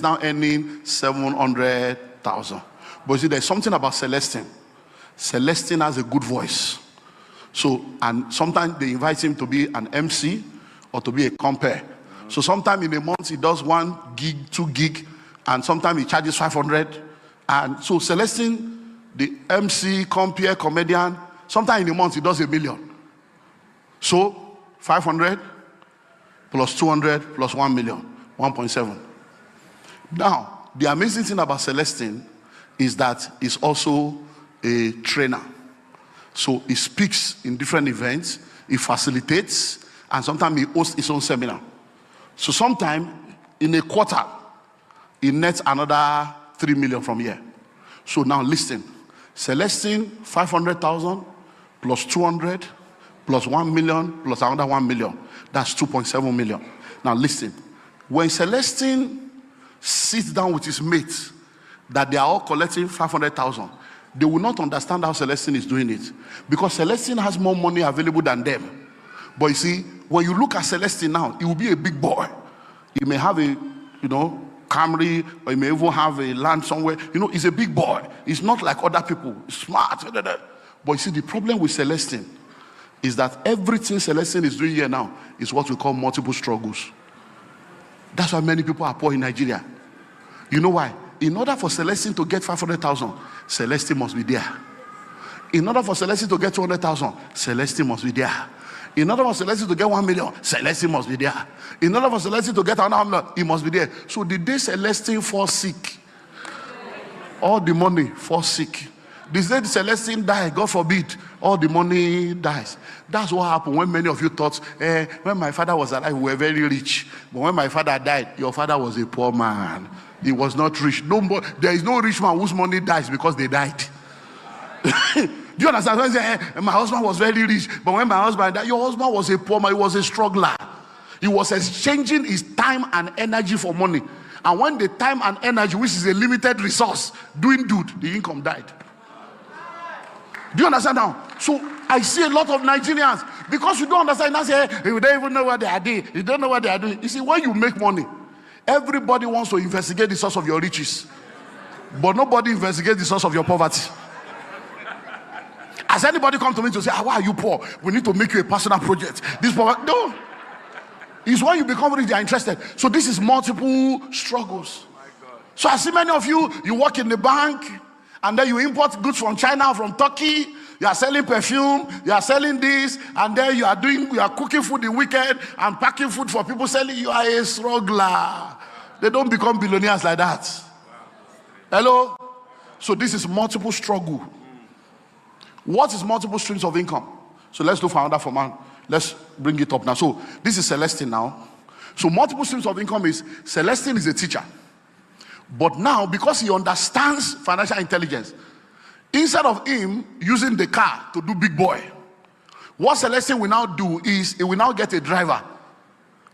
now earning 700,000. But you see, there's something about Celestine. Celestine has a good voice. So, and sometimes they invite him to be an MC or to be a compere. So sometimes in a month he does 1 gig, 2 gig, and sometimes he charges 500. And so Celestine, the MC, compere, comedian, sometimes in a month he does 1 million. So 500 plus 200 plus 1 million, 1.7. Now, the amazing thing about Celestine is that he's also a trainer. So he speaks in different events, he facilitates, and sometimes he hosts his own seminar. So sometimes in a quarter, he nets another 3 million from here. So now listen, Celestine 500,000 plus 200 plus 1 million plus another 1 million. That's 2.7 million. Now listen, when Celestine sits down with his mates, that they are all collecting 500,000, they will not understand how Celestine is doing it, because Celestine has more money available than them. But you see, when you look at Celestine now, he will be a big boy. He may have a, Camry, or he may even have a land somewhere. He's a big boy. He's not like other people. He's smart. But you see, the problem with Celestine is that everything Celestine is doing here now is what we call multiple struggles. That's why many people are poor in Nigeria. You know why? In order for Celestine to get 500,000, Celestine must be there. In order for Celestine to get 200,000, Celestine must be there. In order for Celestine to get 1 million, Celestine must be there. In order for Celestine to get another million, he must be there. So the day Celestine falls sick, all the money falls sick. The day Celestine dies, God forbid, all the money dies. That's what happened when many of you thought, when my father was alive, we were very rich. But when my father died, your father was a poor man. He was not rich. No more. There is no rich man whose money dies because they died. Do you understand? When say, my husband was very rich, but when my husband died, your husband was a poor man. He was a struggler. He was exchanging his time and energy for money. And when the time and energy, which is a limited resource, doing good, the income died. Do you understand now? So I see a lot of Nigerians, because you don't understand, I say, you don't even know what they are doing. You don't know what they are doing. You see, when you make money, everybody wants to investigate the source of your riches, but nobody investigates the source of your poverty. Has anybody come to me to say, why are you poor? We need to make you a personal project. This poverty, no. It's when you become rich, they are interested. So this is multiple struggles. So I see many of you, you work in the bank, and then you import goods from China, from Turkey. You are selling perfume, you are selling this, and then you are cooking food the weekend and packing food for people selling. You are a struggler. They don't become billionaires like that. Hello? So this is multiple struggle. What is multiple streams of income? So let's look for another format. Let's bring it up now. So this is Celestine now. So multiple streams of income is, Celestine is a teacher. But now, because he understands financial intelligence, instead of him using the car to do big boy, what Celestine will now do is he will now get a driver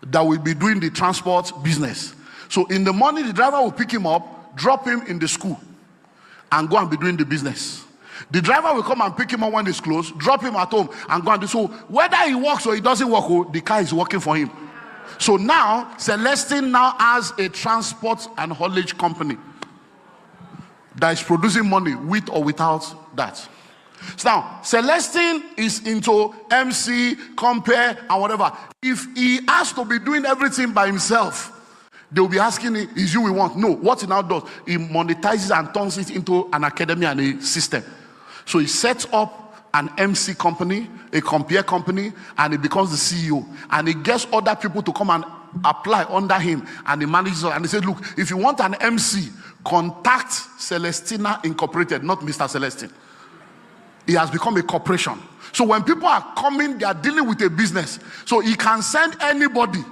that will be doing the transport business. So in the morning, the driver will pick him up, drop him in the school, and go and be doing the business. The driver will come and pick him up when it's closed, drop him at home, and go and do. So whether he works or he doesn't work, the car is working for him. So now Celestine now has a transport and haulage company that is producing money with or without that. So now Celestine is into MC, compare, and whatever. If he has to be doing everything by himself, they will be asking him, is you we want? No. What he now does, he monetizes and turns it into an academy and a system. So he sets up an MC company, a compare company, and he becomes the CEO. And he gets other people to come and apply under him, and he manages. And he said, look, if you want an MC, contact Celestina Incorporated, not Mr. Celestine. He has become a corporation. So when people are coming, they are dealing with a business. So he can send anybody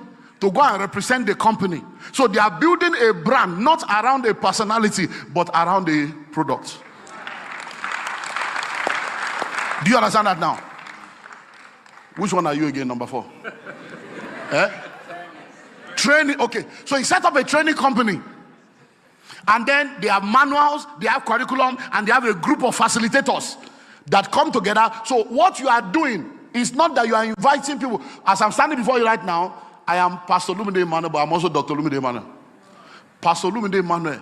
to go and represent the company. So they are building a brand, not around a personality, but around a product. Do you understand that now? Which one are you again, number 4? Training, okay. So he set up a training company. And then they have manuals, they have curriculum, and they have a group of facilitators that come together. So what you are doing is not that you are inviting people. As I'm standing before you right now, I am Pastor Olumide Emmanuel, but I'm also Dr. Olumide Emmanuel. Pastor Olumide Emmanuel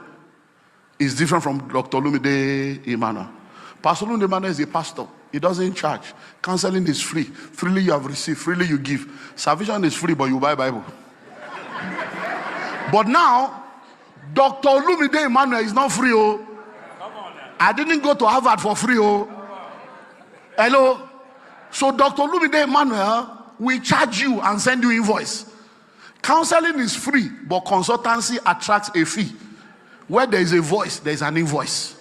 is different from Dr. Olumide Emmanuel. Pastor Olumide Emmanuel is a pastor. He doesn't charge. Counseling is free. Freely you have received, freely you give. Salvation is free, but you buy Bible. But now, Dr. Olumide Emmanuel is not free. Oh, I didn't go to Harvard for free. Oh, hello. So Dr. Olumide Emmanuel will charge you and send you invoice. Counseling is free, but consultancy attracts a fee. Where there is a voice, there is an invoice.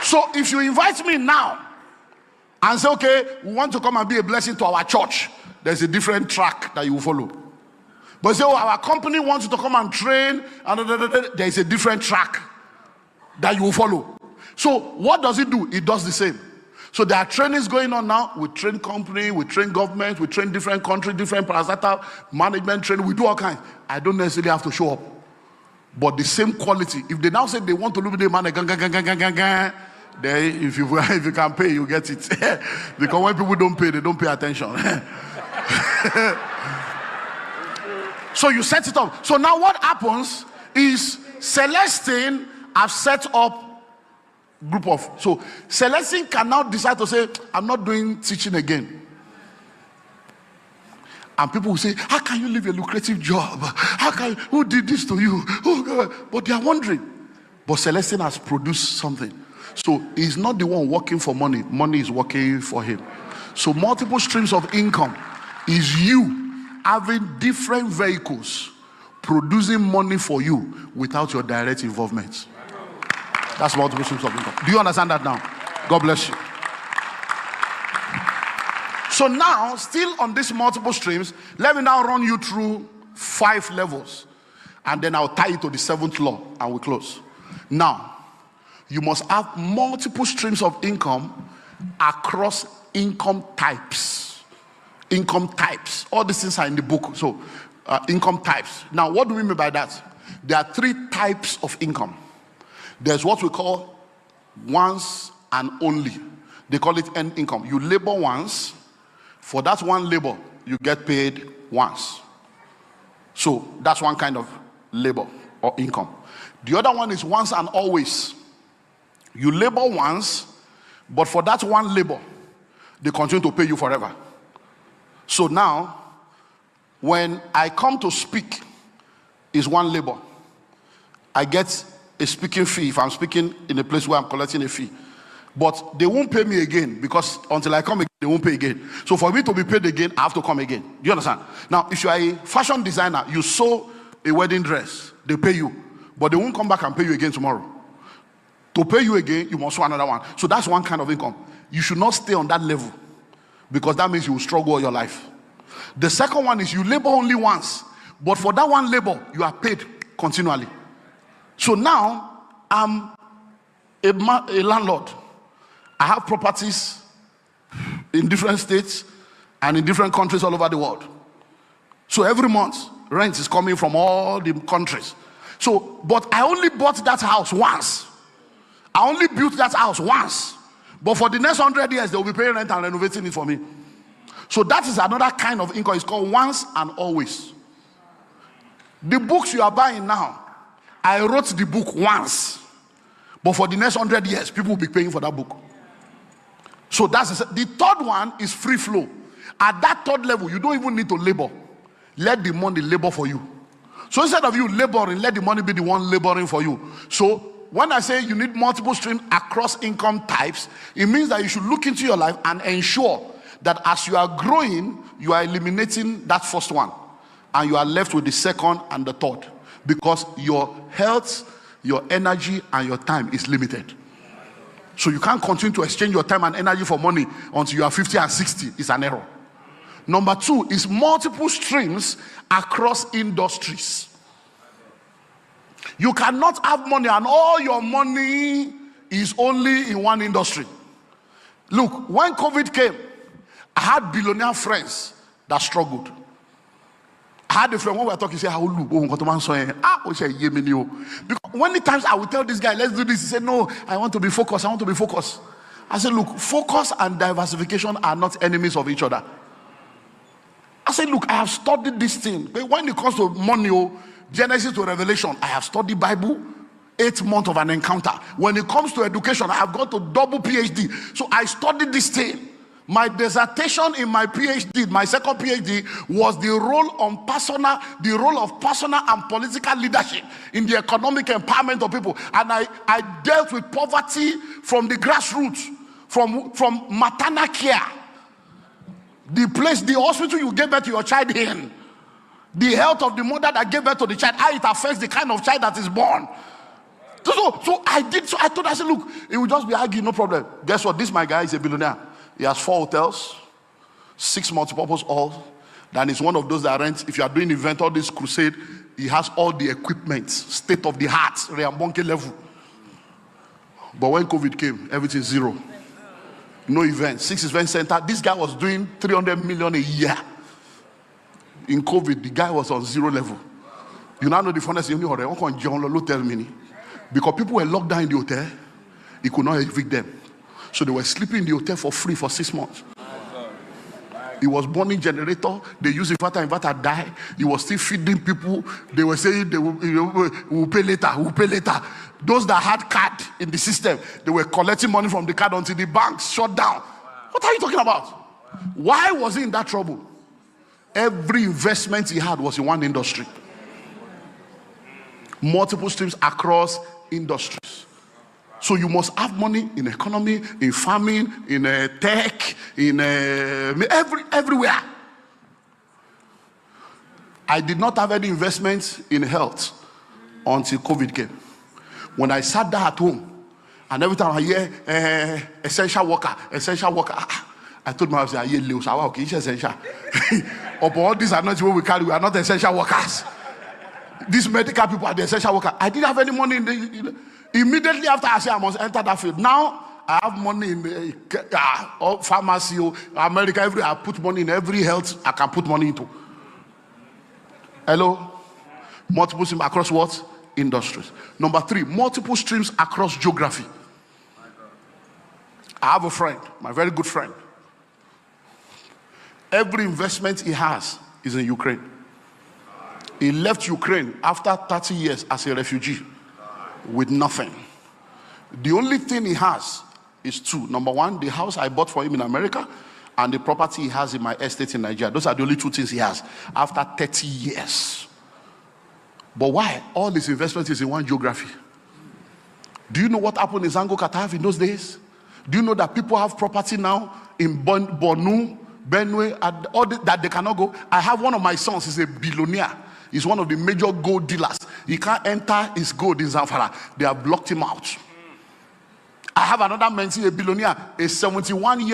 So if you invite me now and say, okay, we want to come and be a blessing to our church, there's a different track that you will follow. But say, oh, our company wants you to come and train, and there is a different track that you will follow. So what does it do? It does the same. So there are trainings going on now. We train company, we train government, we train different countries, different parastatal management training. We do all kinds. I don't necessarily have to show up. But the same quality. If they now say they want to look at the man, then if you can pay, you get it. Because when people don't pay, they don't pay attention. So you set it up. So now what happens is Celestine have set up group of. So Celestine can now decide to say, I'm not doing teaching again. And people will say, how can you leave a lucrative job? Who did this to you? But they are wondering. But Celestine has produced something. So he's not the one working for money. Money is working for him. So multiple streams of income is you having different vehicles producing money for you without your direct involvement. That's multiple streams of income. Do you understand that now? God bless you. So now, still on these multiple streams, let me now run you through 5 levels. And then I'll tie it to the 7th law and we'll close. Now, you must have multiple streams of income across income types. Income types. All these things are in the book. So, income types. Now, what do we mean by that? There are 3 types of income. There's what we call once and only. They call it end income. You labor once. For that one labor, you get paid once. So that's one kind of labor or income. The other one is once and always. You labor once, but for that one labor, they continue to pay you forever. So now, when I come to speak, is one labor. I get a speaking fee if I'm speaking in a place where I'm collecting a fee. But they won't pay me again because until I come again, they won't pay again. So for me to be paid again, I have to come again. Do you understand? Now, if you are a fashion designer, you sew a wedding dress, they pay you. But they won't come back and pay you again tomorrow. To pay you again, you must sew another one. So that's one kind of income. You should not stay on that level because that means you will struggle all your life. The second one is you labor only once. But for that one labor, you are paid continually. So now, I'm a landlord. I have properties in different states and in different countries all over the world. So every month, rent is coming from all the countries. So, but I only bought that house once. I only built that house once. But for the next 100 years, they will be paying rent and renovating it for me. So that is another kind of income. It's called once and always. The books you are buying now, I wrote the book once. But for the next 100 years, people will be paying for that book. So that's the third one is free flow. At that third level, you don't even need to labor. Let the money labor for you. So instead of you laboring, let the money be the one laboring for you. So when I say you need multiple streams across income types, it means that you should look into your life and ensure that as you are growing, you are eliminating that first one. And you are left with the second and the third. Because your health, your energy, and your time is limited. So you can't continue to exchange your time and energy for money until you are 50 and 60. It's an error. Number 2 is multiple streams across industries. You cannot have money and all your money is only in one industry. Look, when COVID came, I had billionaire friends that struggled. I had a friend when we were talking, he said, because many times I would tell this guy, let's do this. He said, no, I want to be focused. I want to be focused. I said, look, focus and diversification are not enemies of each other. I said, look, I have studied this thing. But when it comes to money, Genesis to Revelation, I have studied Bible. 8 months of an encounter. When it comes to education, I have got to double PhD. So I studied this thing. My dissertation in my PhD, my second PhD, was the role of personal and political leadership in the economic empowerment of people. And I dealt with poverty from the grassroots, from maternal care, the hospital you gave birth to your child in, the health of the mother that gave birth to the child, how it affects the kind of child that is born. So I thought, I said, look, it will just be arguing, no problem. Guess what? This my guy is a billionaire. He has 4 hotels, 6 multipurpose halls. Then it's one of those that rent. If you are doing event or this crusade, he has all the equipment, state of the art, Reambonke level. But when COVID came, everything zero. No event. 6 event center. This guy was doing 300 million a year. In COVID, the guy was on 0 level. You now know the funnest thing. Tell me. Because people were locked down in the hotel, he could not evict them. So they were sleeping in the hotel for free for 6 months. He was burning generator. They used inverter died. He was still feeding people. They were saying they will pay later, we'll pay later. Those that had card in the system, they were collecting money from the card until the banks shut down. What are you talking about? Why was he in that trouble? Every investment he had was in one industry. Multiple streams across industries. So you must have money in economy, in farming, in tech, in everywhere. I did not have any investments in health until COVID came. When I sat down at home, and every time I hear essential worker, I told my husband, I hear Leo, so okay, it's essential. But all these are not what we carry. We are not essential workers. These medical people are the essential workers. I didn't have any money in immediately after I said I must enter that field. Now I have money in pharmacy, America, everywhere. I put money in every health I can put money into. Hello? Multiple streams across what? Industries. Number 3, multiple streams across geography. I have a friend, my very good friend. Every investment he has is in Ukraine. He left Ukraine after 30 years as a refugee with nothing. The only thing he has is 2. Number 1, the house I bought for him in America, and the property he has in my estate in Nigeria. Those are the only 2 things he has after 30 years. But why? All his investment is in one geography. Do you know what happened in Zango Katav in those days? Do you know that people have property now in Bornu, Benue, and all that they cannot go? I have one of my sons, he's a billionaire. He's one of the major gold dealers. He can't enter his gold in Zamfara. They have blocked him out. I have another man, a billionaire, a 71-year